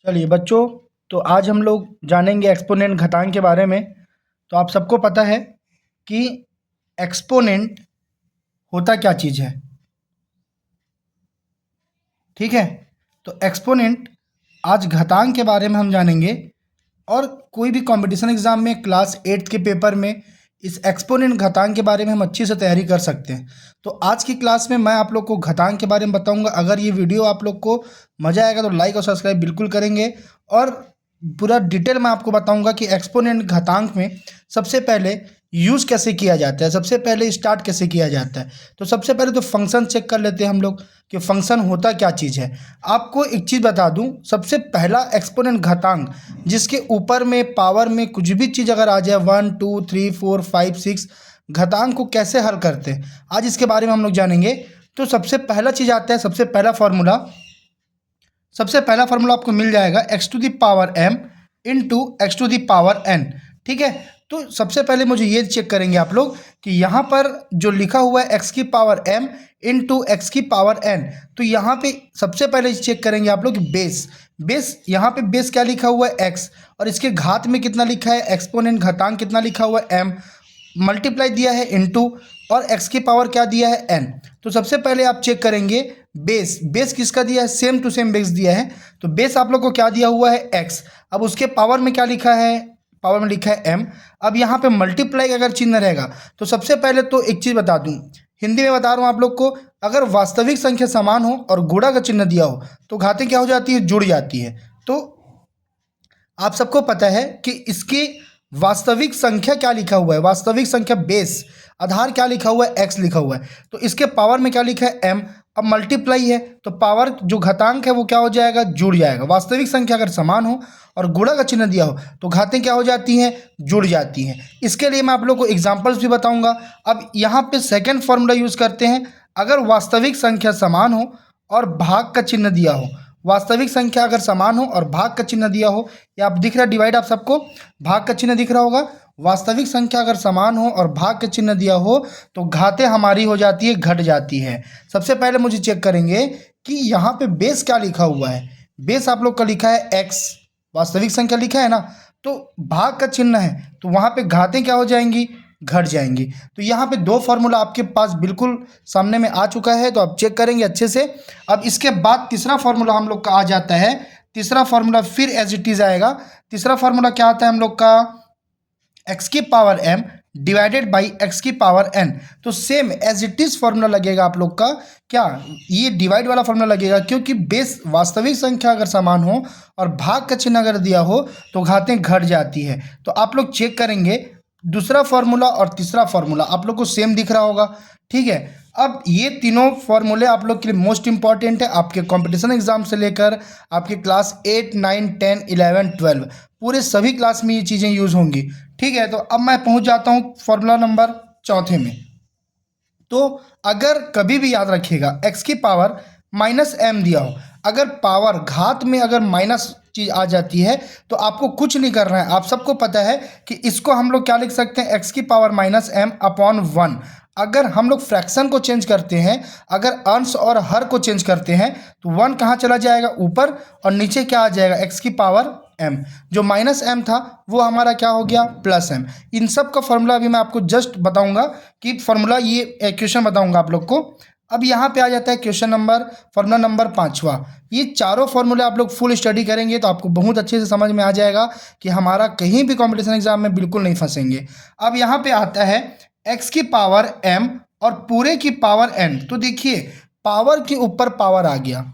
चलिए बच्चों, तो आज हम लोग जानेंगे एक्सपोनेंट घातांक के बारे में। तो आप सबको पता है कि एक्सपोनेंट होता क्या चीज़ है, ठीक है। तो एक्सपोनेंट आज घातांक के बारे में हम जानेंगे, और कोई भी कंपटीशन एग्जाम में क्लास 8 के पेपर में इस एक्सपोनेंट घातांक के बारे में हम अच्छी से तैयारी कर सकते हैं। तो आज की क्लास में मैं आप लोग को घातांक के बारे में बताऊंगा। अगर ये वीडियो आप लोग को मज़ा आएगा तो लाइक और सब्सक्राइब बिल्कुल करेंगे, और पूरा डिटेल मैं आपको बताऊंगा कि एक्सपोनेंट घातांक में सबसे पहले यूज़ कैसे किया जाता है, सबसे पहले स्टार्ट कैसे किया जाता है। तो सबसे पहले तो फंक्शन चेक कर लेते हैं हम लोग कि फंक्शन होता क्या चीज़ है। आपको एक चीज़ बता दूं, सबसे पहला एक्सपोनेंट घातांक जिसके ऊपर में पावर में कुछ भी चीज़ अगर आ जाए 1 2 3 4 5 6 घातांक को कैसे हल करते हैं, आज इसके बारे में हम लोग जानेंगे। तो सबसे पहला चीज़ आता है, सबसे पहला फार्मूला आपको मिल जाएगा x to the power m into x to the power n, ठीक है। तो सबसे पहले मुझे ये चेक करेंगे आप लोग कि यहाँ पर जो लिखा हुआ है एक्स की पावर m इंटू एक्स की पावर n, तो यहाँ पे सबसे पहले चेक करेंगे आप लोग बेस यहाँ पे बेस क्या लिखा हुआ है x, और इसके घात में कितना लिखा है एक्सपोनेंट घातांक कितना लिखा हुआ है m, मल्टीप्लाई दिया है इंटू, और x की पावर क्या दिया है n। तो सबसे पहले आप चेक करेंगे बेस किसका दिया है, सेम टू सेम बेस दिया है। तो बेस आप लोग को क्या दिया हुआ है x, अब उसके पावर में क्या लिखा है, पावर में लिखा है m। अब यहाँ पे मल्टीप्लाई अगर चिन्ह रहेगा तो सबसे पहले तो एक चीज़ बता दूँ, हिंदी में बता रहा हूँ आप लोग को, अगर वास्तविक संख्या समान हो और गुणा का चिन्ह दिया हो तो घातें क्या हो जाती है, जुड़ जाती है। तो आप सबको पता है कि इसकी वास्तविक संख्या क्या लिखा हुआ है, वास्तविक संख्या बेस, आधार क्या लिखा हुआ है x लिखा हुआ है, तो इसके पावर में क्या लिखा है m। अब मल्टीप्लाई है तो पावर जो घातांक है वो क्या हो जाएगा, जुड़ जाएगा। वास्तविक संख्या अगर समान हो और गुणा का चिन्ह दिया हो तो घातें क्या हो जाती हैं, जुड़ जाती हैं। इसके लिए मैं आप लोग को एग्जाम्पल्स भी बताऊंगा। अब यहाँ पे सेकेंड फॉर्मूला यूज़ करते हैं, अगर वास्तविक संख्या समान हो और भाग का चिन्ह दिया हो, वास्तविक संख्या अगर समान हो और भाग का चिन्ह दिया हो, या आप दिख रहा है डिवाइड, आप सबको भाग का चिन्ह दिख रहा होगा। वास्तविक संख्या अगर समान हो और भाग का चिन्ह दिया हो तो घातें हमारी हो जाती है, घट जाती है। सबसे पहले मुझे चेक करेंगे कि यहाँ पे बेस क्या लिखा हुआ है, बेस आप लोग का लिखा है x, वास्तविक संख्या लिखा है ना, तो भाग का चिन्ह है तो वहाँ पे घातें क्या हो जाएंगी, घट जाएंगी। तो यहाँ पे दो फार्मूला आपके पास बिल्कुल सामने में आ चुका है, तो आप चेक करेंगे अच्छे से। अब इसके बाद तीसरा फार्मूला हम लोग का आ जाता है, तीसरा फार्मूला फिर एज इट इज आएगा। तीसरा फार्मूला क्या आता है हम लोग का, एक्स की power m divided by x की पावर n। तो same as it is formula लगेगा आप लोग का, क्या ये डिवाइड वाला फार्मूला लगेगा, क्योंकि बेस वास्तविक संख्या अगर समान हो और भाग का चिन्ह अगर दिया हो तो घातें घट जाती है। तो आप लोग चेक करेंगे दूसरा फार्मूला और तीसरा फार्मूला आप लोग को सेम दिख रहा होगा, ठीक है। अब ये तीनों फार्मूले आप लोग के लिए मोस्ट इंपॉर्टेंट है, आपके कंपटीशन एग्जाम से लेकर आपके क्लास 8 9 10 11 12 पूरे सभी क्लास में ये चीज़ें यूज़ होंगी, ठीक है। तो अब मैं पहुंच जाता हूँ फॉर्मूला नंबर चौथे में। तो अगर कभी भी याद रखिएगा एक्स की पावर माइनस m दिया हो, अगर पावर घात में अगर माइनस चीज़ आ जाती है तो आपको कुछ नहीं करना है। आप सबको पता है कि इसको हम लोग क्या लिख सकते हैं, एक्स की पावर माइनस m अपॉन 1। अगर हम लोग फ्रैक्शन को चेंज करते हैं, अगर अंश और हर को चेंज करते हैं तो 1 कहाँ चला जाएगा, ऊपर, और नीचे क्या आ जाएगा, एक्स की पावर m। जो माइनस m था वो हमारा क्या हो गया, प्लस m। इन सब का फॉर्मूला अभी मैं आपको जस्ट बताऊंगा कि फॉर्मूला, ये क्वेश्चन बताऊंगा आप लोग को। अब यहाँ पे आ जाता है क्वेश्चन नंबर, फॉर्मूला नंबर 5वां। ये चारों फॉर्मूले आप लोग फुल स्टडी करेंगे तो आपको बहुत अच्छे से समझ में आ जाएगा कि हमारा कहीं भी कॉम्पिटिशन एग्जाम में बिल्कुल नहीं फंसेंगे। अब यहाँ पे आता है एक्स की पावर m और पूरे की पावर n। तो देखिए पावर के ऊपर पावर आ गया,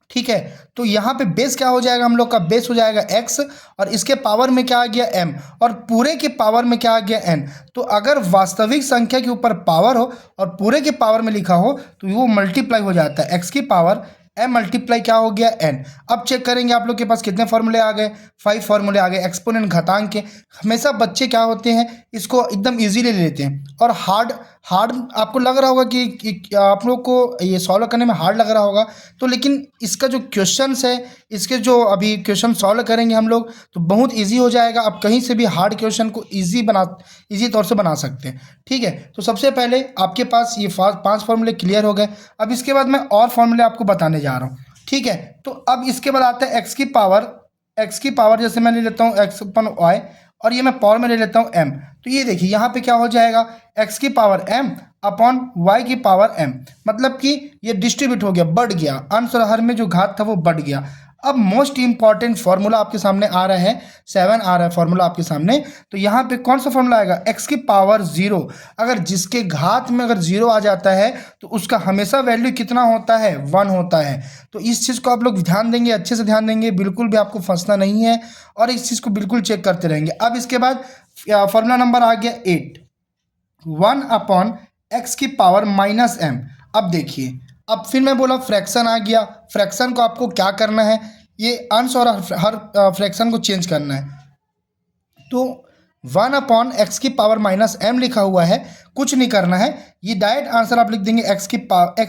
ठीक है। तो यहाँ पे बेस क्या हो जाएगा, हम लोग का बेस हो जाएगा x, और इसके पावर में क्या आ गया m, और पूरे के पावर में क्या आ गया n। तो अगर वास्तविक संख्या के ऊपर पावर हो और पूरे के पावर में लिखा हो तो वो मल्टीप्लाई हो जाता है, x की पावर m मल्टीप्लाई क्या हो गया n। अब चेक करेंगे आप लोग के पास कितने फॉर्मूले आ गए, 5 फॉर्मूले आ गए एक्सपोनेंट घातांक के। हमेशा बच्चे क्या होते हैं, इसको एकदम इजीली ले लेते हैं, और हार्ड आपको लग रहा होगा कि आप लोग को ये सॉल्व करने में हार्ड लग रहा होगा। तो लेकिन इसका जो क्वेश्चंस है, इसके जो अभी क्वेश्चन सॉल्व करेंगे हम लोग तो बहुत इजी हो जाएगा। आप कहीं से भी हार्ड क्वेश्चन को इजी तौर से बना सकते हैं, ठीक है। तो सबसे पहले आपके पास ये 5 फॉर्मूले क्लियर हो गए। अब इसके बाद मैं और फॉर्मूले आपको बताने जा रहा हूँ, ठीक है। तो अब इसके बाद आता है एक्स की पावर जैसे मैं ले लेता हूँ एक्स अपन वाई, और ये मैं पावर में ले लेता हूँ एम। तो ये देखिए यहाँ पे क्या हो जाएगा, एक्स की पावर एम अपॉन वाई की पावर एम, मतलब कि ये डिस्ट्रीब्यूट हो गया, बढ़ गया, अंश और हर में जो घात था वो बढ़ गया। अब मोस्ट इंपॉर्टेंट फॉर्मूला आपके सामने आ रहा है, 7 आ रहा है फॉर्मूला आपके सामने। तो यहाँ पे कौन सा फॉर्मूला आएगा, एक्स की पावर 0, अगर जिसके घात में अगर 0 आ जाता है तो उसका हमेशा वैल्यू कितना होता है, 1 होता है। तो इस चीज़ को आप लोग ध्यान देंगे, अच्छे से ध्यान देंगे, बिल्कुल भी आपको फंसना नहीं है, और इस चीज़ को बिल्कुल चेक करते रहेंगे। अब इसके बाद फॉर्मूला नंबर आ गया 8, 1 अपॉन एक्स की पावर माइनस एम। अब देखिए, अब फिर मैं बोला फ्रैक्शन आ गया, फ्रैक्शन को आपको क्या करना है, ये अंश और हर फ्रैक्शन को चेंज करना है। तो 1 अपॉन एक्स की पावर माइनस एम लिखा हुआ है, कुछ नहीं करना है, ये डायरेक्ट आंसर आप लिख देंगे एक्स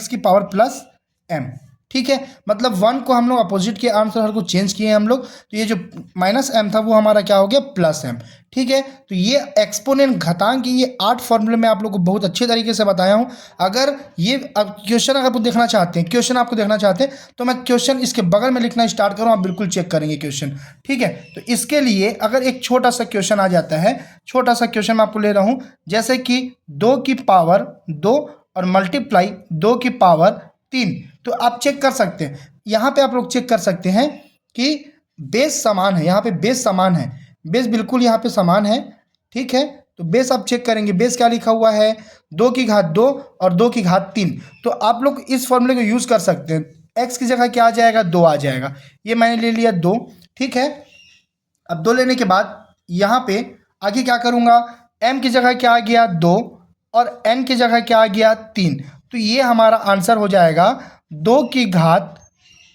की पावर प्लस एम। ठीक है, मतलब 1 को हम लोग अपोजिट के आंसर हर को चेंज किए हम लोग, तो ये जो माइनस एम था वो हमारा क्या हो गया, प्लस एम। ठीक है, तो ये एक्सपोनेंट घातांक की ये 8 फॉर्मूले में आप लोग को बहुत अच्छे तरीके से बताया हूँ। अगर ये क्वेश्चन अगर आप देखना चाहते हैं, क्वेश्चन आपको देखना चाहते हैं, तो मैं क्वेश्चन इसके बगल में लिखना स्टार्ट करूँ, आप बिल्कुल चेक करेंगे क्वेश्चन। ठीक है, तो इसके लिए अगर एक छोटा सा क्वेश्चन आ जाता है, छोटा सा क्वेश्चन मैं आपको ले रहा हूँ, जैसे कि 2 की पावर 2 और मल्टीप्लाई 2 की पावर 3। तो आप चेक कर सकते हैं, यहाँ पे आप लोग चेक कर सकते हैं कि बेस समान है, यहाँ पे बेस समान है, बेस बिल्कुल यहाँ पे समान है। ठीक है, तो बेस आप चेक करेंगे, बेस क्या लिखा हुआ है, 2 की घात 2 और 2 की घात 3। तो आप लोग इस फॉर्मूले को यूज़ कर सकते हैं, एक्स की जगह क्या आ जाएगा, 2 आ जाएगा, ये मैंने ले लिया 2। ठीक है, अब 2 लेने के बाद यहाँ पे आगे क्या करूँगा, m की जगह क्या आ गया 2 और n की जगह क्या आ गया 3। तो ये हमारा आंसर हो जाएगा 2 की घात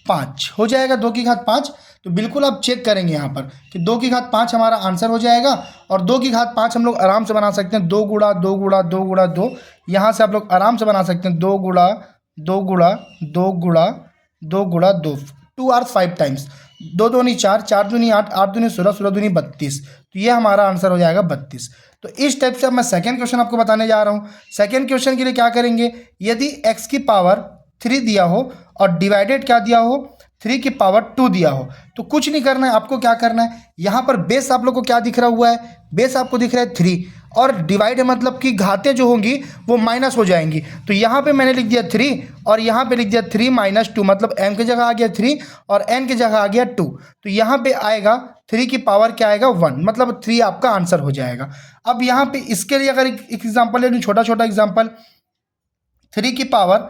5 हो जाएगा, 2 की घात 5। तो बिल्कुल आप चेक करेंगे यहाँ पर कि 2 की घात 5 हमारा आंसर हो जाएगा, और 2 की घात 5 हम लोग आराम से बना सकते हैं, 2 गुणा 2 गुणा 2 गुणा 2, यहाँ से आप लोग आराम से बना सकते हैं, 2 गुणा 2 गुणा 2 गुणा 2 गुणा 2, 2 और 5 टाइम्स, 2 दूनी 4, 4 दूनी 8, 8 दूनी 16, 16 दूनी 32। तो ये हमारा आंसर हो जाएगा 32। तो इस टाइप से अब मैं सेकंड क्वेश्चन आपको बताने जा रहा हूँ। सेकंड क्वेश्चन के लिए क्या करेंगे, यदि x की पावर 3 दिया हो और डिवाइडेड क्या दिया हो, 3 की पावर 2 दिया हो, तो कुछ नहीं करना है, आपको क्या करना है, यहाँ पर बेस आप लोग को क्या दिख रहा हुआ है, बेस आपको दिख रहा है 3, और डिवाइड है मतलब कि घातें जो होंगी वो माइनस हो जाएंगी। तो यहाँ पे मैंने लिख दिया 3 और यहाँ पे लिख दिया 3 माइनस 2, मतलब m की जगह आ गया 3 और n की जगह आ गया 2। तो यहाँ पे आएगा 3 की पावर क्या आएगा 1, मतलब 3 आपका आंसर हो जाएगा। अब यहाँ पे इसके लिए अगर एक एग्जाम्पल ले लूँ, छोटा छोटा एग्जाम्पल, 3 की पावर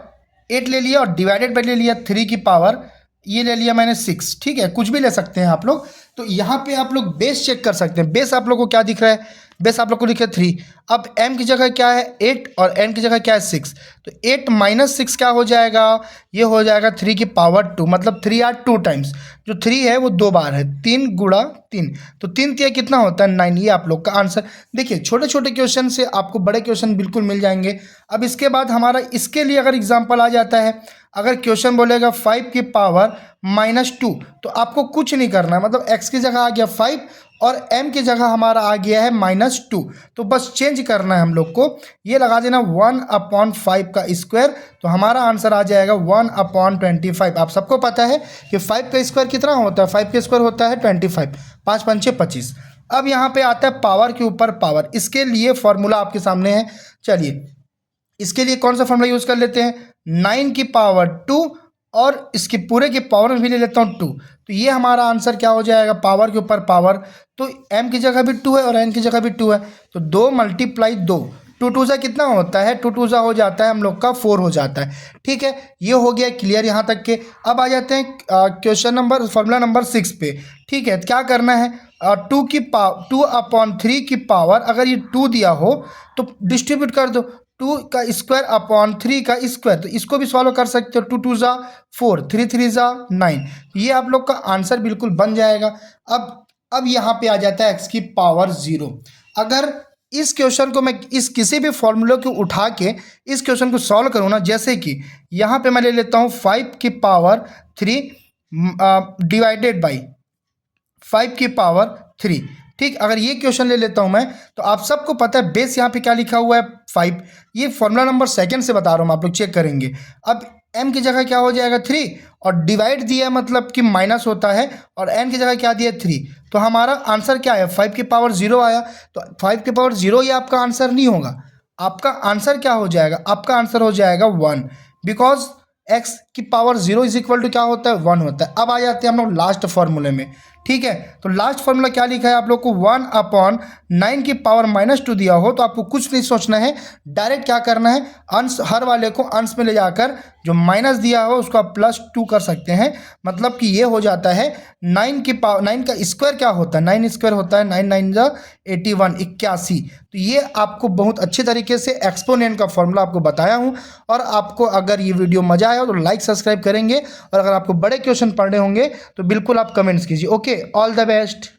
8 ले लिया और डिवाइडेड बाई ले लिया 3 की पावर, ये ले लिया मैंने 6। ठीक है, कुछ भी ले सकते हैं आप लोग। तो यहाँ पे आप लोग बेस चेक कर सकते हैं, बेस आप लोग को क्या दिख रहा है, बेस आप लोग को दिख रहा है 3। अब m की जगह क्या है 8 और n की जगह क्या है 6, तो 8 माइनस 6 क्या हो जाएगा, ये हो जाएगा 3 की पावर 2, मतलब 3 आर 2 टाइम्स, जो 3 है वो 2 बार है, 3 गुणा 3, तो 3 तिया कितना होता है 9। ये आप लोग का आंसर। देखिए छोटे छोटे क्वेश्चन से आपको बड़े क्वेश्चन बिल्कुल मिल जाएंगे। अब इसके बाद हमारा इसके लिए अगर एग्जाम्पल आ जाता है, अगर क्वेश्चन बोलेगा 5 की पावर माइनस 2, तो आपको कुछ नहीं करना है, मतलब x की जगह आ गया 5 और m की जगह हमारा आ गया है -2, तो बस चेंज करना है हम लोग को, ये लगा देना 1/5 का स्क्वायर, तो हमारा आंसर आ जाएगा 1/25। आप सबको पता है कि 5 का स्क्वायर कितना होता है, 5 का स्क्वायर होता है 25, 5 पंचे 25। अब यहाँ पे आता है पावर के ऊपर पावर, इसके लिए फॉर्मूला आपके सामने है। चलिए इसके लिए कौन सा फॉर्मूला यूज़ कर लेते हैं, 9 की पावर 2 और इसके पूरे के पावर में भी ले लेता हूँ 2, तो ये हमारा आंसर क्या हो जाएगा, पावर के ऊपर पावर। तो m की जगह भी 2 है और n की जगह भी 2 है, तो 2 मल्टीप्लाई 2, 2 2 सा कितना होता है, 2 2 सा हो जाता है हम लोग का 4 हो जाता है। ठीक है, ये हो गया क्लियर यहाँ तक के। अब आ जाते हैं क्वेश्चन नंबर फॉर्मूला नंबर 6 पे। ठीक है, क्या करना है, 2/3 की पावर, अगर ये 2 दिया हो तो डिस्ट्रीब्यूट कर दो, 2 का स्क्वायर अपॉन 3 का स्क्वायर, तो इसको भी सॉल्व कर सकते हो, 2 2 ज़ा 4, 3 3 ज़ा 9, ये आप लोग का आंसर बिल्कुल बन जाएगा। अब यहाँ पे आ जाता है x की पावर 0। अगर इस क्वेश्चन को मैं इस किसी भी फॉर्मूले को उठा के इस क्वेश्चन को सॉल्व करूँ ना, जैसे कि यहाँ पे मैं ले लेता हूँ 5 की पावर 3 डिवाइडेड बाई 5 की पावर 3। ठीक, अगर ये क्वेश्चन ले लेता हूं मैं, तो आप सबको पता है बेस यहाँ पे क्या लिखा हुआ है 5, ये फॉर्मूला नंबर 2 से बता रहा हूँ, आप लोग चेक करेंगे। अब m की जगह क्या हो जाएगा 3 और डिवाइड दिया मतलब कि माइनस होता है और n की जगह क्या दिया 3, तो हमारा आंसर क्या है 5 की पावर 0 आया। तो 5 की पावर 0 ये आपका आंसर नहीं होगा, आपका आंसर क्या हो जाएगा, आपका आंसर हो जाएगा 1, बिकॉज x की पावर 0 इज इक्वल टू क्या होता है 1 होता है। अब आ जाते हैं हम लोग लास्ट फॉर्मूले में, ठीक है। तो लास्ट फॉर्मूला क्या लिखा है आप लोग को 1/9 की पावर -2 दिया हो तो आपको कुछ नहीं सोचना है, डायरेक्ट क्या करना है अंश हर वाले को अंश में ले जाकर जो माइनस दिया हो उसको आप +2 कर सकते हैं। मतलब कि ये हो जाता है 9 की पावर 9 का स्क्वायर क्या होता है 9 स्क्वायर होता है 9 9 जा 81 81। तो ये आपको बहुत अच्छे तरीके से एक्सपोनेंट का फॉर्मूला आपको बताया हूँ। और आपको अगर ये वीडियो मजा आया हो तो लाइक सब्सक्राइब करेंगे और अगर आपको बड़े क्वेश्चन पढ़ने होंगे तो बिल्कुल आप कमेंट्स कीजिए। Okay, all the best.